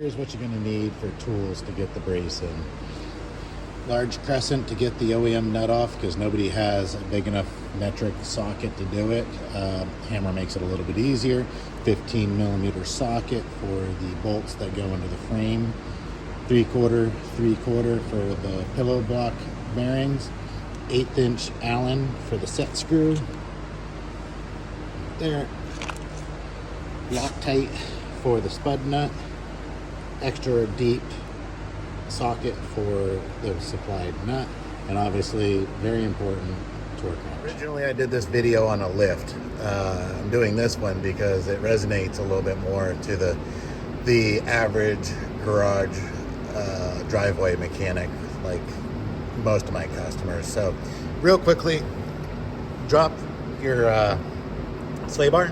Here's what you're going to need for tools to get the brace in. Large crescent to get the OEM nut off because nobody has a big enough metric socket to do it. Hammer makes it a little bit easier. 15 millimeter socket for the bolts that go into the frame. 3/4 for the pillow block bearings. 1/8 inch Allen for the set screw. There. Loctite for the spud nut. Extra deep socket for the supplied nut, and obviously very important, torque wrench. Originally I did this video on a lift. I'm doing this one because it resonates a little bit more to the average garage driveway mechanic, like most of my customers. So real quickly, drop your sway bar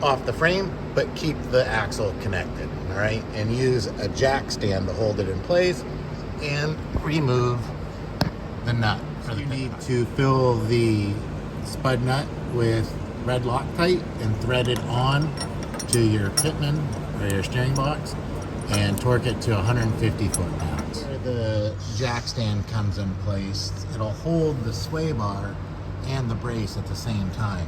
off the frame, but keep the axle connected, all right? And use a jack stand to hold it in place and remove the nut. You need to fill the spud nut with red Loctite and thread it on to your pitman or your steering box and torque it to 150 foot-pounds. Where the jack stand comes in place, it'll hold the sway bar and the brace at the same time.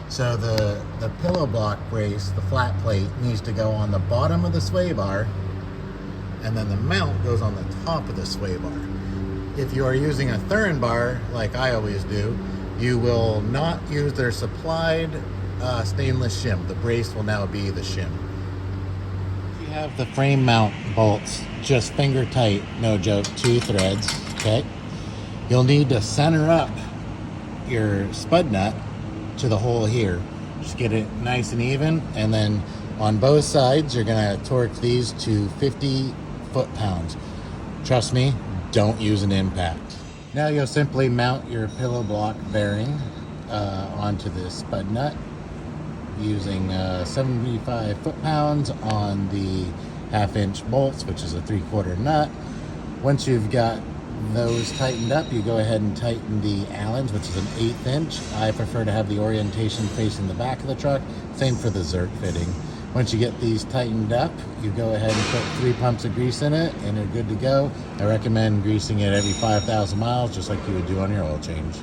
So the pillow block brace, the flat plate, needs to go on the bottom of the sway bar, and then the mount goes on the top of the sway bar. If you are using a Thurin bar, like I always do, you will not use their supplied stainless shim. The brace will now be the shim. You have the frame mount bolts, just finger tight, no joke, 2 threads, okay? You'll need to center up your spud nut to the hole here. Just get it nice and even, and then on both sides you're gonna torque these to 50 foot-pounds. Trust me, don't use an impact. Now you'll simply mount your pillow block bearing onto this spud nut using 75 foot-pounds on the 1/2 inch bolts, which is a 3/4 nut. Once you've got those tightened up, you go ahead and tighten the Allens, which is an 1/8 inch. I prefer to have the orientation facing the back of the truck. Same for the Zerk fitting. Once you get these tightened up, you go ahead and put 3 pumps of grease in it and you're good to go. I recommend greasing it every 5,000 miles, just like you would do on your oil change.